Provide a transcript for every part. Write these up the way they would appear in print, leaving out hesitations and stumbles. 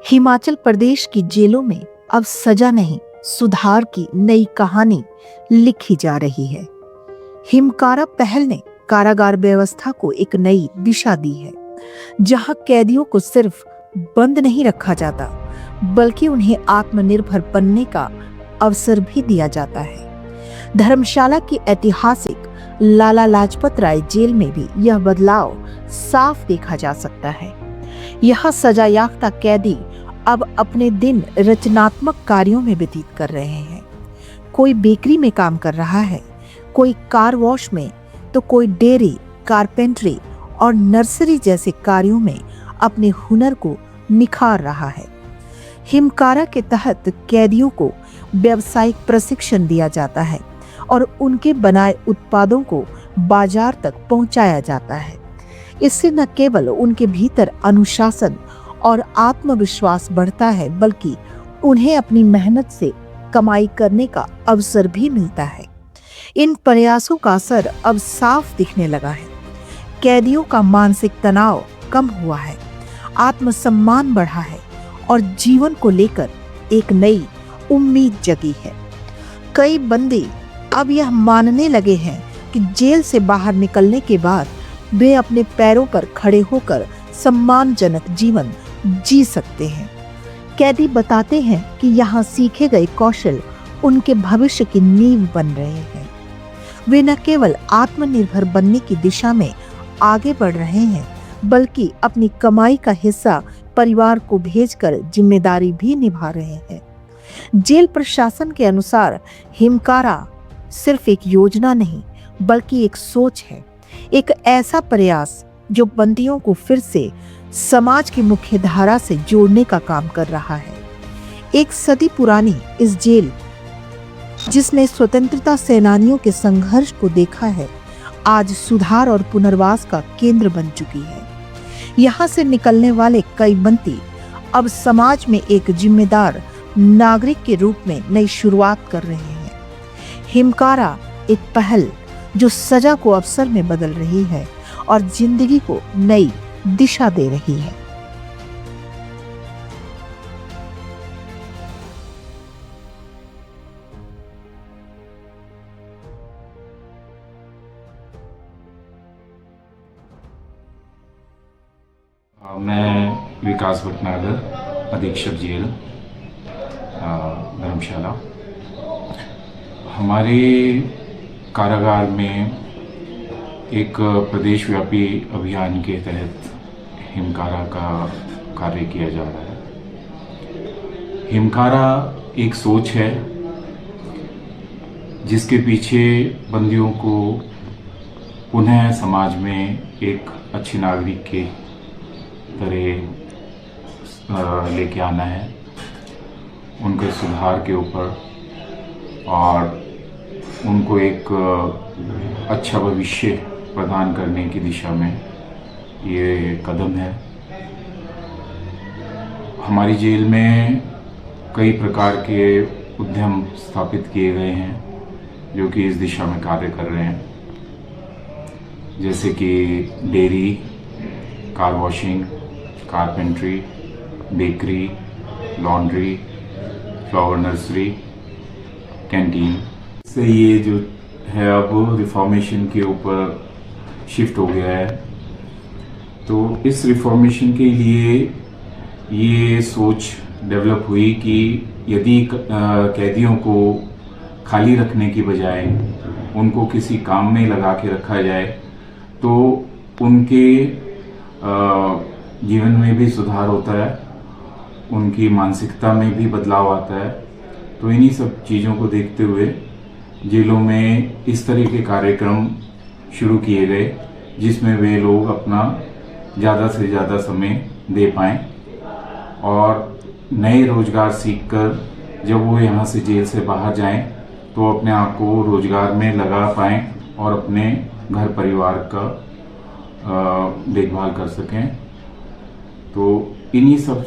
हिमाचल प्रदेश की जेलों में अब सजा नहीं, सुधार की नई कहानी लिखी जा रही है। हिमकारा पहल ने कारागार व्यवस्था को एक नई दिशा दी है, जहां कैदियों को सिर्फ बंद नहीं रखा जाता, बल्कि उन्हें आत्मनिर्भर बनने का अवसर भी दिया जाता है। धर्मशाला की ऐतिहासिक लाला लाजपत राय जेल में भी यह बदलाव साफ देखा जा सकता है। यहाँ सजायाफ्ता कैदी अब अपने दिन रचनात्मक कार्यों में व्यतीत कर रहे हैं। कोई बेकरी में काम कर रहा है, कोई कार वॉश में, तो कोई डेयरी, कारपेंटरी और नर्सरी जैसे कार्यों में अपने हुनर को निखार रहा है। हिमकारा के तहत कैदियों को व्यावसायिक प्रशिक्षण दिया जाता है और उनके बनाए उत्पादों को बाजार तक पहुंचाया जाता है। इससे न केवल उनके भीतर अनुशासन और आत्मविश्वास बढ़ता है, बल्कि उन्हें अपनी मेहनत से कमाई करने का अवसर भी मिलता है। इन प्रयासों का असर अब साफ दिखने लगा है। कैदियों का मानसिक तनाव कम हुआ है, आत्मसम्मान बढ़ा है और जीवन को लेकर एक नई उम्मीद जगी है। कई बंदी अब यह मानने लगे हैं कि जेल से बाहर निकलने के बाद वे अपने पैरों पर खड़े होकर सम्मानजनक जीवन जी सकते हैं। कैदी बताते हैं कि यहाँ सीखे गए कौशल उनके भविष्य की नींव बन रहे हैं। वे न केवल आत्मनिर्भर बनने की दिशा में आगे बढ़ रहे हैं, बल्कि अपनी कमाई का हिस्सा परिवार को भेजकर जिम्मेदारी भी निभा रहे हैं। जेल प्रशासन के अनुसार हिमकारा सिर्फ एक योजना नहीं, बल्कि एक सोच है, एक ऐसा प्रयास जो बंदियों को फिर से समाज की मुख्य धारा से जोड़ने का काम कर रहा है। एक सदी पुरानी इस जेल, जिसने स्वतंत्रता सेनानियों के संघर्ष को देखा है, आज सुधार और पुनर्वास का केंद्र बन चुकी है। यहाँ से निकलने वाले कई बंदी अब समाज में एक जिम्मेदार नागरिक के रूप में नई शुरुआत कर रहे हैं। हिमकारा एक पहल जो सजा को अवसर में बदल रही है और जिंदगी को नई दिशा दे रही है। मैं विकास भटनागर, अधीक्षक जेल धर्मशाला। हमारे कारागार में एक प्रदेशव्यापी अभियान के तहत हिमकारा का कार्य किया जा रहा है। हिमकारा एक सोच है जिसके पीछे बंदियों को पुनः समाज में एक अच्छे नागरिक के तरह लेके आना है, उनके सुधार के ऊपर और उनको एक अच्छा भविष्य प्रदान करने की दिशा में ये कदम है। हमारी जेल में कई प्रकार के उद्यम स्थापित किए गए हैं जो कि इस दिशा में कार्य कर रहे हैं, जैसे कि dairy, car washing, carpentry, bakery, laundry, flower nursery, canteen. से ये जो है अब रिफॉर्मेशन के ऊपर शिफ्ट हो गया है। तो इस रिफॉर्मेशन के लिए ये सोच डेवलप हुई कि यदि कैदियों को खाली रखने की बजाय उनको किसी काम में लगा के रखा जाए तो उनके जीवन में भी सुधार होता है, उनकी मानसिकता में भी बदलाव आता है। तो इन्हीं सब चीज़ों को देखते हुए जेलों में इस तरह के कार्यक्रम शुरू किए गए जिसमें वे लोग अपना ज़्यादा से ज़्यादा समय दे पाएँ और नए रोजगार सीखकर जब वो यहाँ से जेल से बाहर जाएं तो अपने आप को रोजगार में लगा पाएँ और अपने घर परिवार का देखभाल कर सकें। तो इन्हीं सब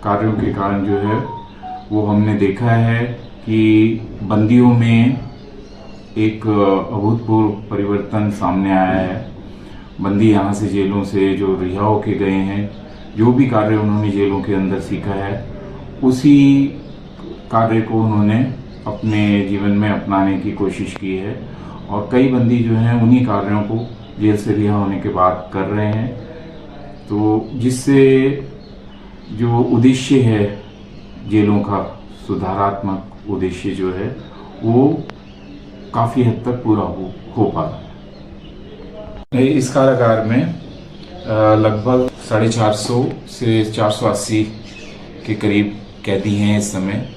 कार्यों के कारण जो है वो हमने देखा है कि बंदियों में एक अभूतपूर्व परिवर्तन सामने आया है। बंदी यहाँ से जेलों से जो रिहा होके गए हैं जो भी कार्य उन्होंने जेलों के अंदर सीखा है उसी कार्य को उन्होंने अपने जीवन में अपनाने की कोशिश की है और कई बंदी जो हैं उन्हीं कार्यों को जेल से रिहा होने के बाद कर रहे हैं। तो जिससे जो उद्देश्य है जेलों का सुधारात्मक उद्देश्य जो है वो काफ़ी हद तक पूरा हो पा रहा है। इस कारागार में लगभग 450 से 480 के करीब कैदी हैं इस समय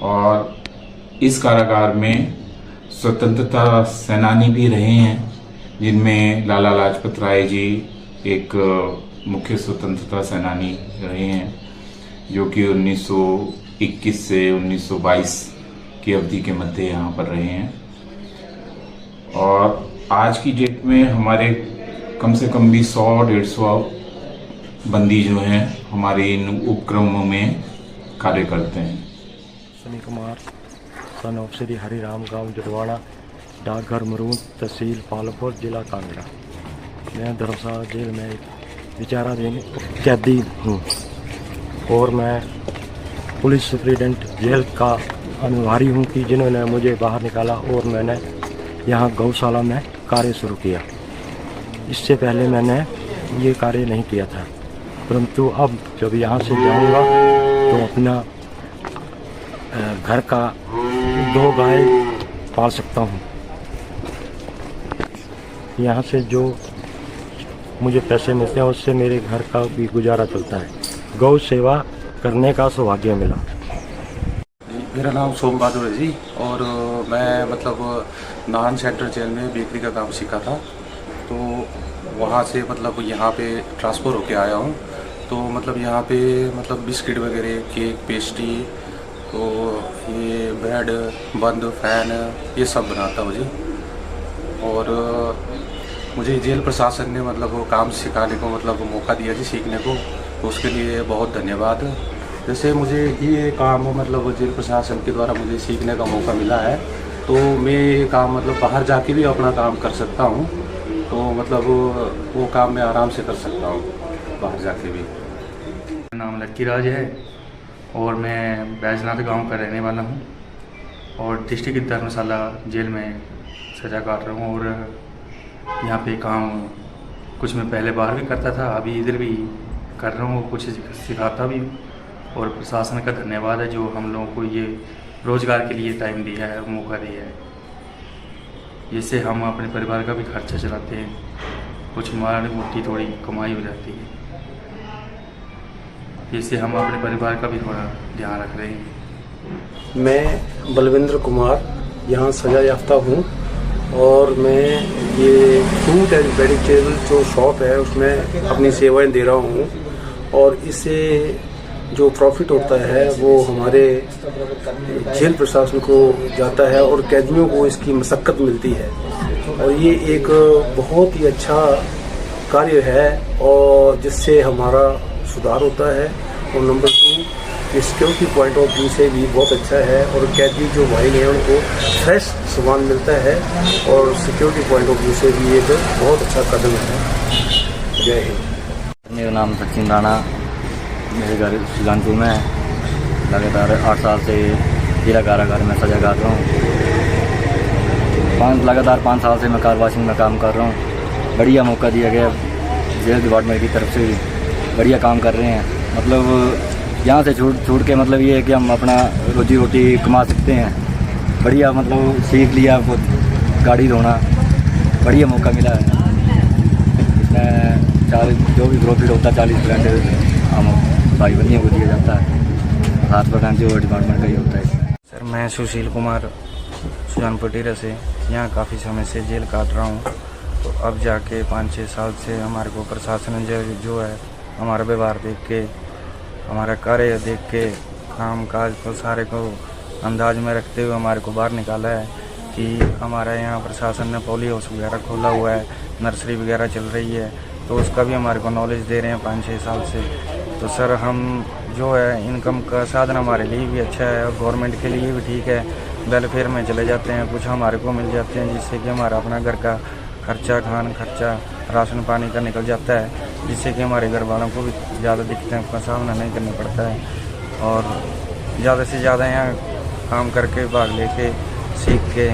और इस कारागार में स्वतंत्रता सेनानी भी रहे हैं जिनमें लाला लाजपत राय जी एक मुख्य स्वतंत्रता सेनानी रहे हैं जो कि 1921 से 1922 की अवधि के मध्य यहाँ पर रहे हैं। और आज की डेट में हमारे कम से कम भी 100-150 बंदी जो हैं हमारे इन उपक्रमों में कार्य करते हैं। सनी कुमार सन ऑफ श्री हरिराम गांव जटवाड़ा, डाकघर मरून, तहसील पालपुर, जिला कांगड़ा। मैं धर्मशाला जेल में एक विचाराधीन कैदी हूँ और मैं पुलिस सुप्रिटेंडेंट जेल का अनुभारी हूँ कि जिन्होंने मुझे बाहर निकाला और मैंने यहाँ गौशाला में कार्य शुरू किया। इससे पहले मैंने ये कार्य नहीं किया था, परंतु अब जब यहाँ से जाऊँगा तो अपना घर का 2 गाय पाल सकता हूँ। यहाँ से जो मुझे पैसे मिलते हैं उससे मेरे घर का भी गुजारा चलता है। गौ सेवा करने का सौभाग्य मिला। मेरा नाम सोम बहादुर है जी और मैं मतलब नाहन सेंट्रल जेल में बेकरी का काम सीखा था, तो वहाँ से मतलब यहाँ पे ट्रांसफ़र होके आया हूँ। तो मतलब यहाँ पे मतलब बिस्किट वगैरह, केक, पेस्ट्री, तो ये ब्रेड, बंद, फैन, ये सब बनाता हूँ जी। और मुझे जेल प्रशासन ने मतलब वो काम सिखाने को मतलब मौका दिया जी, सीखने को, तो उसके लिए बहुत धन्यवाद। जैसे मुझे ये काम मतलब जेल प्रशासन के द्वारा मुझे सीखने का मौका मिला है, तो मैं ये काम मतलब बाहर जाके भी अपना काम कर सकता हूँ। तो मतलब वो काम मैं आराम से कर सकता हूँ बाहर जाके भी। मेरा नाम लक्की राज है और मैं बैजनाथ गांव का रहने वाला हूं और डिस्ट्रिक्ट धर्मशाला जेल में सज़ा काट रहा हूं। और यहां पे काम कुछ मैं पहले बाहर भी करता था, अभी इधर भी कर रहा हूं, कुछ सिखाता भी हूं। और प्रशासन का धन्यवाद है जो हम लोगों को ये रोज़गार के लिए टाइम दिया है, मौका दिया है। जिससे हम अपने परिवार का भी खर्चा चलाते हैं, कुछ माड़ी मोटी थोड़ी कमाई हो जाती है, जिससे हम अपने परिवार का भी थोड़ा ध्यान रख रहे हैं। मैं बलविंद्र कुमार यहाँ सजा याफ्ता हूँ और मैं ये फ्रूट एंड वेजिटेबल जो शॉप है उसमें अपनी सेवाएं दे रहा हूँ और इससे जो प्रॉफिट होता है वो हमारे जेल प्रशासन को जाता है और कैदियों को इसकी मशक्क़त मिलती है और ये एक बहुत ही अच्छा कार्य है और जिससे हमारा सुधार होता है। और number 2 security point of view से भी बहुत अच्छा है और कैदी जो भाई हैं उनको फ्रेश सामान मिलता है और सिक्योरिटी पॉइंट ऑफ व्यू से भी एक बहुत अच्छा कदम है। जय हिंद। मेरा नाम सचिन राणा, मेरे घर सुजानपुर में है। लगातार 8 साल से जिला कारागार में सजा काट रहा हूँ। लगातार 5 साल से मैं कार वॉशिंग में काम कर रहा हूँ। बढ़िया मौका दिया गया जेल डिपार्टमेंट की तरफ से, बढ़िया काम कर रहे हैं। मतलब यहाँ से छूट के मतलब ये है कि हम अपना रोजी रोटी कमा सकते हैं। बढ़िया मतलब सीख लिया, गाड़ी धोना, बढ़िया मौका मिला है। इसमें जो भी प्रॉफिट होता है 40% हम भाई बंदियों को दिया जाता है, 7% जो डिपार्टमेंट का ही होता है। सर मैं सुशील कुमार सुजानपुर टेरा से यहाँ काफ़ी समय से जेल काट रहा हूँ। तो अब जाके 5-6 साल से हमारे को प्रशासन जो है हमारा व्यवहार देख के, हमारा कार्य देख के, काम काज को सारे को अंदाज में रखते हुए हमारे को बाहर निकाला है कि हमारे यहाँ प्रशासन ने पोलियो हाउस वगैरह खोला हुआ है, नर्सरी वगैरह चल रही है, तो उसका भी हमारे को नॉलेज दे रहे हैं 5-6 साल से। तो सर हम जो है इनकम का साधन हमारे लिए भी अच्छा है और गवर्नमेंट के लिए भी ठीक है। वेलफेयर में चले जाते हैं, कुछ हमारे को मिल जाते हैं जिससे कि हमारा अपना घर का खर्चा, खान खर्चा, राशन पानी का निकल जाता है। जिससे कि हमारे घर वालों को भी ज़्यादा दिक्कतों का सामना नहीं करना पड़ता है और ज़्यादा से ज़्यादा यहाँ काम करके भाग लेके सीख के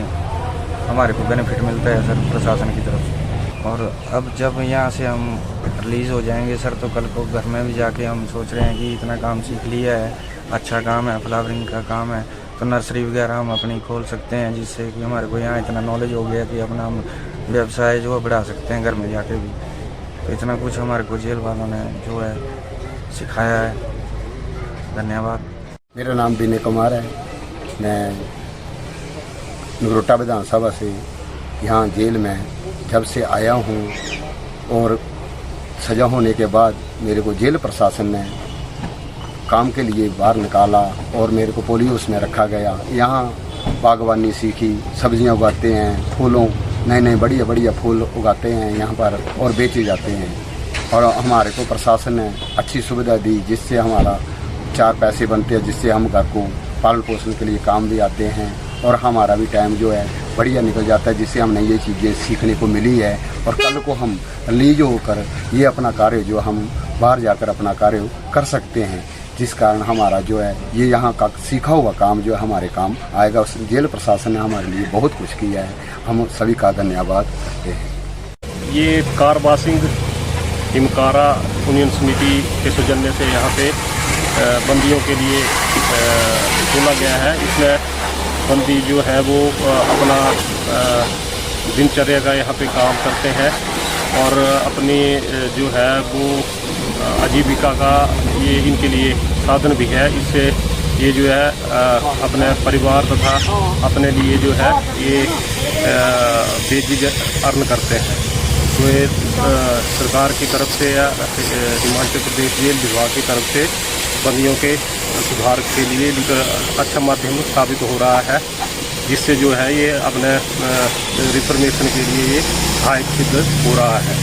हमारे को बेनिफिट मिलता है सर प्रशासन की तरफ से। और अब जब यहाँ से हम रिलीज़ हो जाएंगे सर तो कल को घर में भी जाके हम सोच रहे हैं कि इतना काम सीख लिया है, अच्छा काम है, फ्लावरिंग का काम है, तो नर्सरी वगैरह हम अपनी खोल सकते हैं, जिससे कि हमारे को यहाँ इतना नॉलेज हो गया कि अपना हम व्यवसाय जो बढ़ा सकते हैं घर में जाके भी। तो इतना कुछ हमारे को जेल वालों ने जो है सिखाया है। धन्यवाद। मेरा नाम विनय कुमार है। मैं नगरोटा विधानसभा से यहाँ जेल में जब से आया हूँ और सज़ा होने के बाद मेरे को जेल प्रशासन ने काम के लिए बाहर निकाला और मेरे को पोलियोस में रखा गया। यहाँ बागवानी सीखी, सब्जियाँ उगाते हैं, फूलों नए नए बढ़िया बढ़िया फूल उगाते हैं यहाँ पर और बेचे जाते हैं। और हमारे को प्रशासन ने अच्छी सुविधा दी जिससे हमारा 4 पैसे बनते हैं, जिससे हम घर को पालन पोषण के लिए काम भी आते हैं और हमारा भी टाइम जो है बढ़िया निकल जाता है, जिससे हमने ये चीज़ें सीखने को मिली है। और कल को हम रिलीज होकर ये अपना कार्य जो हम बाहर जाकर अपना कार्य कर सकते हैं, जिस कारण हमारा जो है ये यहाँ का सीखा हुआ काम जो है हमारे काम आएगा। उस जेल प्रशासन ने हमारे लिए बहुत कुछ किया है, हम सभी का धन्यवाद करते हैं। ये कार वाशिंग हिमकारा यूनियन समिति के सौजन्य से यहाँ पे बंदियों के लिए खोला गया है। इसमें बंदी जो है वो अपना दिनचर्या का यहाँ पे काम करते हैं और अपनी जो है वो आजीविका का ये इनके लिए साधन भी है। इससे ये जो है अपने परिवार तथा अपने लिए जो है ये बेझिझक अर्न करते हैं। तो ये सरकार की तरफ से या हिमाचल प्रदेश जेल विभाग की तरफ से बंदियों के सुधार के लिए अच्छा माध्यम साबित हो रहा है, जिससे जो है ये अपने रिफॉर्मेशन के लिए ये सहायक सिद्ध हो रहा है।